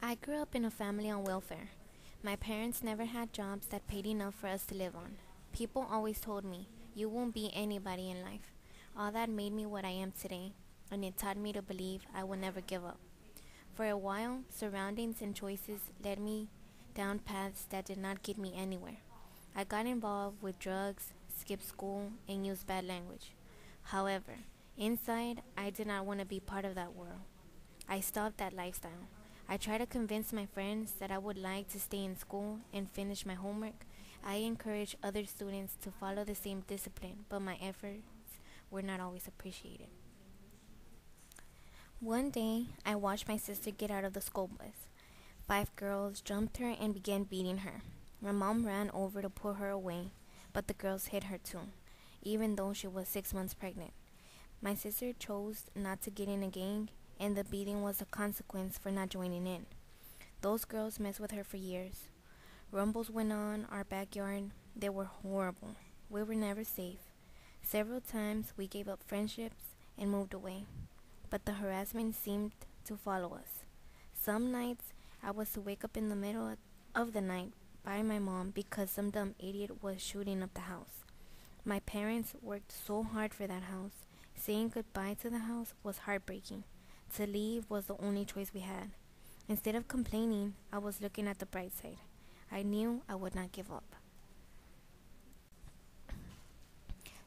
I grew up in a family on welfare. My parents never had jobs that paid enough for us to live on. People always told me, "You won't be anybody in life." All that made me what I am today, and it taught me to believe I will never give up. For a while, surroundings and choices led me down paths that did not get me anywhere. I got involved with drugs, skipped school, and used bad language. However, inside, I did not want to be part of that world. I stopped that lifestyle. I tried to convince my friends that I would like to stay in school and finish my homework. I encouraged other students to follow the same discipline, but my efforts were not always appreciated. One day, I watched my sister get out of the school bus. Five girls jumped her and began beating her. My mom ran over to pull her away, but the girls hit her too, even though she was 6 months pregnant. My sister chose not to get in a gang, and the beating was a consequence for not joining in. Those girls messed with her for years. Rumbles went on our backyard. They were horrible. We were never safe. Several times we gave up friendships and moved away, but the harassment seemed to follow us. Some nights I was to wake up in the middle of the night by my mom because some dumb idiot was shooting up the house. My parents worked so hard for that house. Saying goodbye to the house was heartbreaking. To leave was the only choice we had. Instead of complaining, I was looking at the bright side. I knew I would not give up.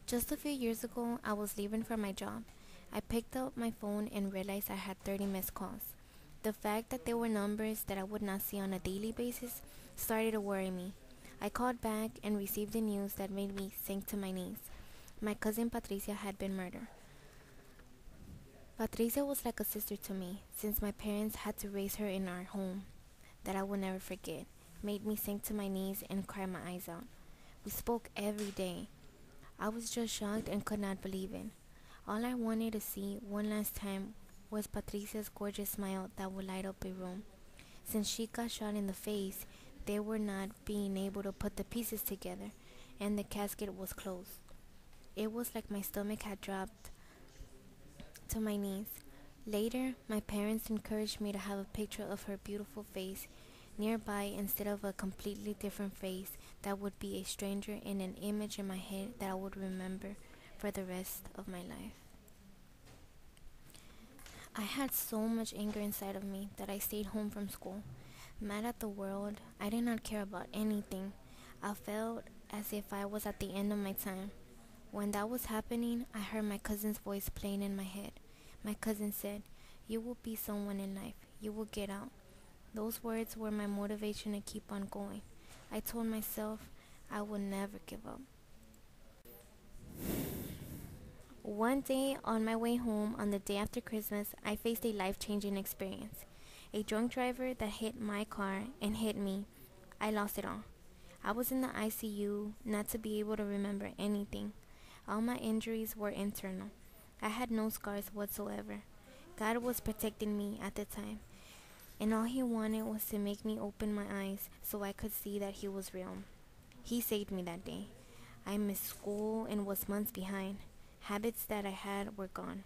Just a few years ago, I was leaving for my job. I picked up my phone and realized I had 30 missed calls. The fact that they were numbers that I would not see on a daily basis started to worry me. I called back and received the news that made me sink to my knees. My cousin Patricia had been murdered. Patricia was like a sister to me, since my parents had to raise her in our home. That I will never forget made me sink to my knees and cry my eyes out. We spoke every day. I was just shocked and could not believe it. All I wanted to see one last time was Patricia's gorgeous smile that would light up a room. Since she got shot in the face, they were not being able to put the pieces together, and the casket was closed. It was like my stomach had dropped to my knees. Later, my parents encouraged me to have a picture of her beautiful face nearby instead of a completely different face that would be a stranger and an image in my head that I would remember for the rest of my life. I had so much anger inside of me that I stayed home from school. Mad at the world, I did not care about anything. I felt as if I was at the end of my time. When that was happening, I heard my cousin's voice playing in my head. My cousin said, "You will be someone in life. You will get out." Those words were my motivation to keep on going. I told myself I would never give up. One day, on my way home on the day after Christmas, I faced a life changing experience. A drunk driver that hit my car and hit me. I lost it all. I was in the ICU, not to be able to remember anything. All my injuries were internal. I had no scars whatsoever. God was protecting me at the time, and all He wanted was to make me open my eyes so I could see that He was real. He saved me that day. I missed school and was months behind. Habits that I had were gone.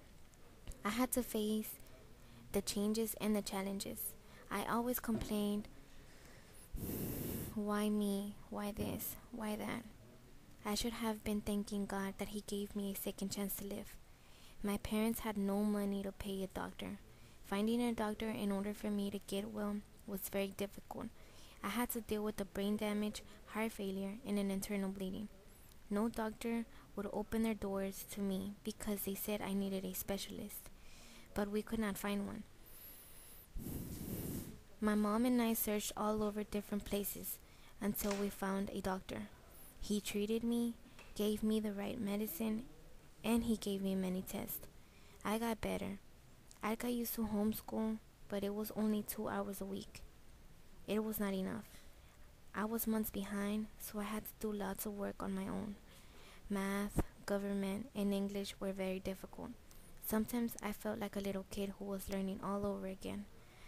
I had to face the changes and the challenges. I always complained, "Why me? Why this? Why that?" I should have been thanking God that He gave me a second chance to live. My parents had no money to pay a doctor. Finding a doctor in order for me to get well was very difficult. I had to deal with the brain damage, heart failure, and an internal bleeding. No doctor would open their doors to me because they said I needed a specialist, but we could not find one. My mom and I searched all over different places until we found a doctor. He treated me, gave me the right medicine, and he gave me many tests. I got better. I got used to homeschool, but it was only 2 hours a week. It was not enough. I was months behind, so I had to do lots of work on my own. Math, government, and English were very difficult. Sometimes I felt like a little kid who was learning all over again.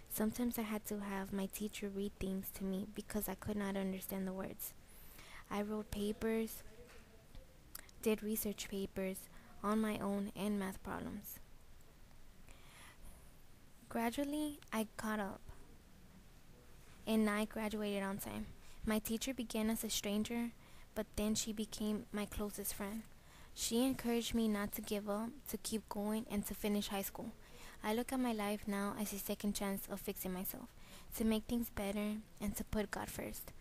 Sometimes I had to have my teacher read things to me because I could not understand the words. I wrote papers, did research papers on my own, and math problems. Gradually, I caught up. and I graduated on time. My teacher began as a stranger, but then she became my closest friend. She encouraged me not to give up, to keep going, and to finish high school. I look at my life now as a second chance of fixing myself, to make things better, and to put God first.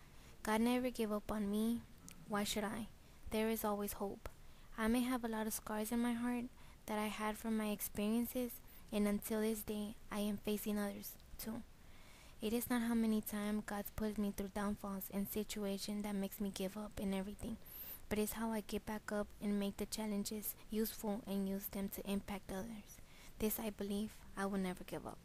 God never gave up on me. Why should I? There is always hope. I may have a lot of scars in my heart that I had from my experiences, and until this day, I am facing others too. It is not how many times God's put me through downfalls and situations that makes me give up in everything, but it's how I get back up and make the challenges useful and use them to impact others. This I believe I will never give up.